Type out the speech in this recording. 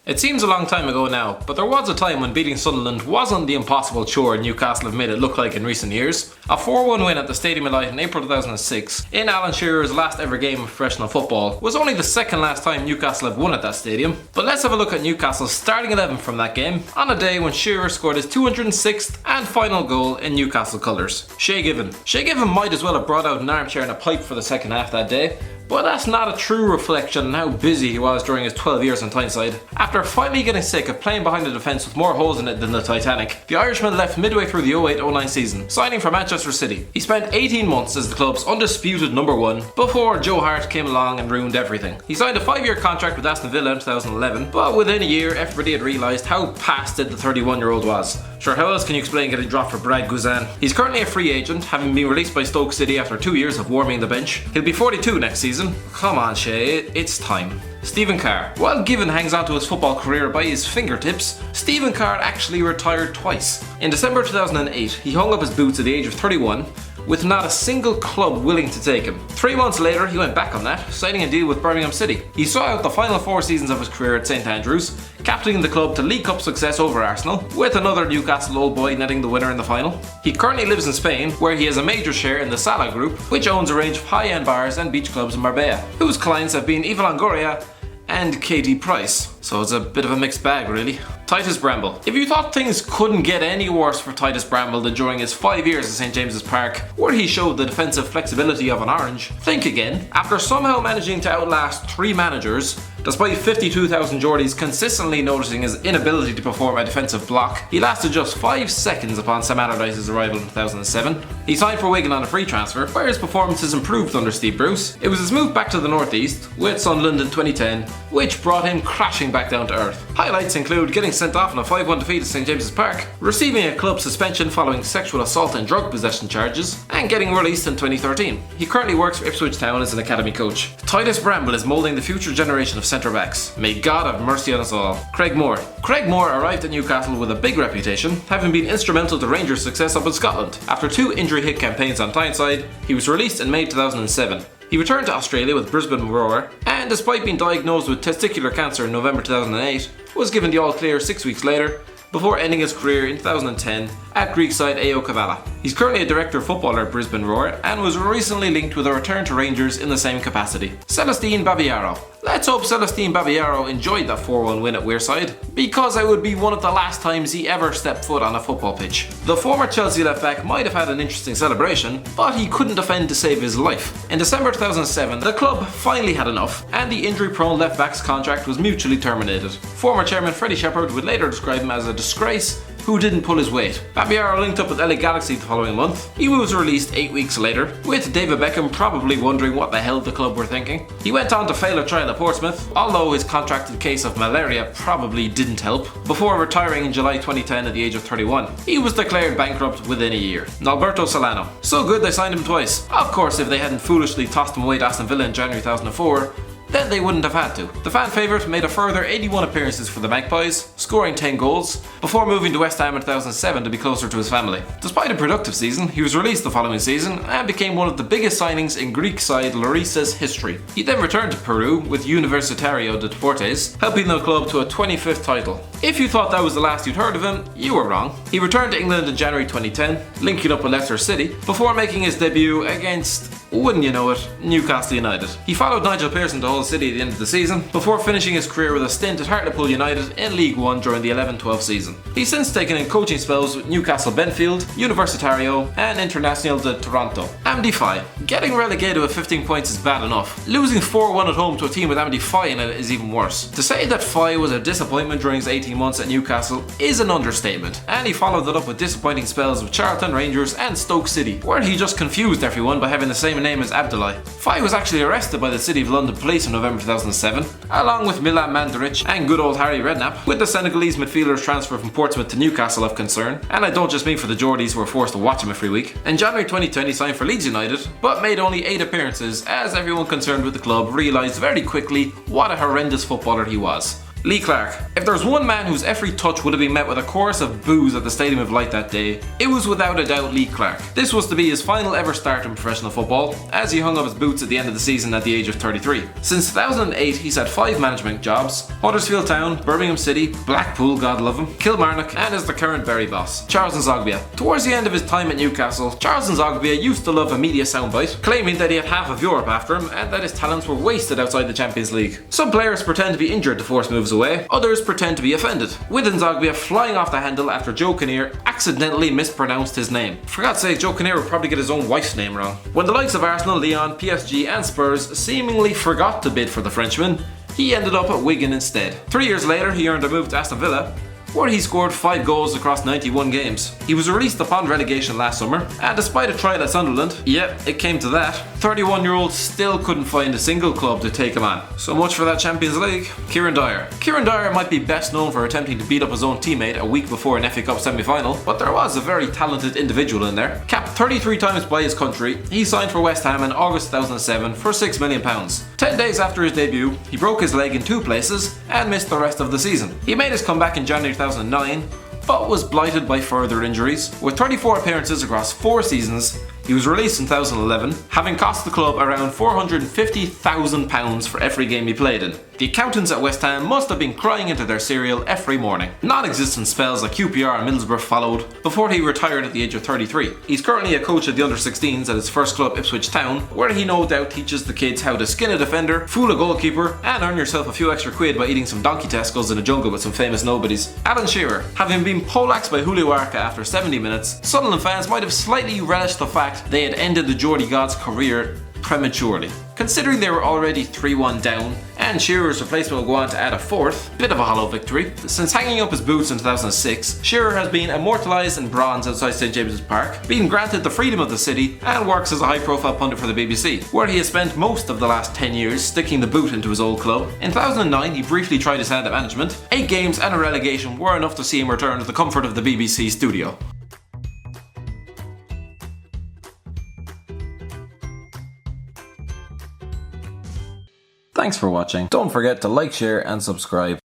It seems a long time ago now, but there was a time when beating Sunderland wasn't the impossible chore Newcastle have made it look like in recent years. A 4-1 win at the Stadium of Light in April 2006, in Alan Shearer's last ever game of professional football, was only the second last time Newcastle have won at that stadium. But let's have a look at Newcastle's starting 11 from that game, on a day when Shearer scored his 206th and final goal in Newcastle colours. Shay Given might as well have brought out an armchair and a pipe for the second half that day. But that's not a true reflection on how busy he was during his 12 years on Tyneside. After finally getting sick of playing behind the defence with more holes in it than the Titanic, the Irishman left midway through the 08-09 season, signing for Manchester City. He spent 18 months as the club's undisputed number one before Joe Hart came along and ruined everything. He signed a 5-year contract with Aston Villa in 2011, but within a year everybody had realised how past it the 31-year-old was. Sure, how else can you explain getting dropped for Brad Guzan? He's currently a free agent, having been released by Stoke City after 2 years of warming the bench. He'll be 42 next season. Come on Shay, it's time. Stephen Carr. While Given hangs on to his football career by his fingertips, Stephen Carr actually retired twice. In December 2008, he hung up his boots at the age of 31, with not a single club willing to take him. 3 months later, he went back on that, signing a deal with Birmingham City. He saw out the final 4 seasons of his career at St Andrews, captaining the club to League Cup success over Arsenal, with another Newcastle old boy netting the winner in the final. He currently lives in Spain, where he has a major share in the Sala Group, which owns a range of high-end bars and beach clubs in Marbella, whose clients have been Eva Longoria and KD Price. So it's a bit of a mixed bag really. Titus Bramble. If you thought things couldn't get any worse for Titus Bramble than during his 5 years at St James's Park, where he showed the defensive flexibility of an orange, think again. After somehow managing to outlast 3 managers, despite 52,000 Geordies consistently noticing his inability to perform a defensive block, he lasted just 5 seconds upon Sam Allardyce's arrival in 2007. He signed for Wigan on a free transfer, where his performances improved under Steve Bruce. It was his move back to the northeast, with Sunderland in 2010, which brought him crashing back down to earth. Highlights include getting sent off in a 5-1 defeat at St James's Park, receiving a club suspension following sexual assault and drug possession charges, and getting released in 2013. He currently works for Ipswich Town as an academy coach. Titus Bramble is moulding the future generation of centre-backs. May God have mercy on us all. Craig Moore. Craig Moore arrived at Newcastle with a big reputation, having been instrumental to Rangers' success up in Scotland. After 2 injury-hit campaigns on Tyneside, he was released in May 2007. He returned to Australia with Brisbane Roar, and despite being diagnosed with testicular cancer in November 2008, was given the all-clear 6 weeks later, before ending his career in 2010 at Greek side AO Kavala. He's currently a director of footballer at Brisbane Roar and was recently linked with a return to Rangers in the same capacity. Celestine Babiaro. Let's hope Celestine Babiaro enjoyed that 4-1 win at Wearside, because it would be one of the last times he ever stepped foot on a football pitch. The former Chelsea left-back might have had an interesting celebration, but he couldn't defend to save his life. In December 2007, the club finally had enough, and the injury-prone left-back's contract was mutually terminated. Former chairman Freddie Shepherd would later describe him as a disgrace who didn't pull his weight. Babiaro linked up with LA Galaxy the following month. He was released 8 weeks later, with David Beckham probably wondering what the hell the club were thinking. He went on to fail a trial at Portsmouth, although his contracted case of malaria probably didn't help, before retiring in July 2010 at the age of 31. He was declared bankrupt within a year. Alberto Solano. So good they signed him twice. Of course, if they hadn't foolishly tossed him away to Aston Villa in January 2004, then they wouldn't have had to. The fan favourite made a further 81 appearances for the Magpies, scoring 10 goals, before moving to West Ham in 2007 to be closer to his family. Despite a productive season, he was released the following season and became one of the biggest signings in Greek side Larissa's history. He then returned to Peru with Universitario de Deportes, helping the club to a 25th title. If you thought that was the last you'd heard of him, you were wrong. He returned to England in January 2010, linking up with Leicester City, before making his debut against, wouldn't you know it, Newcastle United. He followed Nigel Pearson to Hull City at the end of the season, before finishing his career with a stint at Hartlepool United in League One during the 11-12 season. He's since taken in coaching spells with Newcastle Benfield, Universitario, and Internacional de Toronto. Amdi Faye. Getting relegated with 15 points is bad enough. Losing 4-1 at home to a team with Amdi Faye in it is even worse. To say that Faye was a disappointment during his 18 months at Newcastle is an understatement, and he followed it up with disappointing spells with Charlton, Rangers, and Stoke City, where he just confused everyone by having the same name as Abdoulaye. Faye was actually arrested by the City of London police in November 2007, along with Milan Mandaric and good old Harry Redknapp, with the Senegalese midfielder's transfer from Portsmouth to Newcastle of concern, and I don't just mean for the Geordies who were forced to watch him every week. In January 2010 he signed for Leeds United, but made only 8 appearances as everyone concerned with the club realised very quickly what a horrendous footballer he was. Lee Clark. If there's one man whose every touch would have been met with a chorus of boos at the Stadium of Light that day, it was without a doubt Lee Clark. This was to be his final ever start in professional football, as he hung up his boots at the end of the season at the age of 33. Since 2008, he's had 5 management jobs: Huddersfield Town, Birmingham City, Blackpool, God love him, Kilmarnock, and is the current Bury boss, Charles Nzogbia. Towards the end of his time at Newcastle, Charles Nzogbia used to love a media soundbite, claiming that he had half of Europe after him and that his talents were wasted outside the Champions League. Some players pretend to be injured to force moves away, others pretend to be offended, with Nzogbia flying off the handle after Joe Kinnear accidentally mispronounced his name. For God's sake, Joe Kinnear would probably get his own wife's name wrong. When the likes of Arsenal, Lyon, PSG and Spurs seemingly forgot to bid for the Frenchman, he ended up at Wigan instead. 3 years later, he earned a move to Aston Villa, where he scored 5 goals across 91 games. He was released upon relegation last summer, and despite a trial at Sunderland, yep, it came to that, 31-year-old still couldn't find a single club to take him on. So much for that Champions League. Kieran Dyer. Kieran Dyer might be best known for attempting to beat up his own teammate a week before an FA Cup semi-final, but there was a very talented individual in there. Capped 33 times by his country, he signed for West Ham in August 2007 for £6 million. 10 days after his debut, he broke his leg in 2 places and missed the rest of the season. He made his comeback in January 2009, but was blighted by further injuries. With 34 appearances across 4 seasons, he was released in 2011, having cost the club around £450,000 for every game he played in. The accountants at West Ham must have been crying into their cereal every morning. Non-existent spells like QPR and Middlesbrough followed before he retired at the age of 33. He's currently a coach at the under-16s at his first club, Ipswich Town, where he no doubt teaches the kids how to skin a defender, fool a goalkeeper, and earn yourself a few extra quid by eating some donkey testicles in a jungle with some famous nobodies. Alan Shearer. Having been poleaxed by Julio Arca after 70 minutes, Sunderland fans might have slightly relished the fact they had ended the Geordie God's career prematurely. Considering they were already 3-1 down, and Shearer's replacement will go on to add a 4th, bit of a hollow victory. Since hanging up his boots in 2006, Shearer has been immortalised in bronze outside St James's Park, being granted the freedom of the city, and works as a high-profile pundit for the BBC, where he has spent most of the last 10 years sticking the boot into his old club. In 2009, he briefly tried his hand at management. 8 games and a relegation were enough to see him return to the comfort of the BBC studio. Thanks for watching. Don't forget to like, share and subscribe.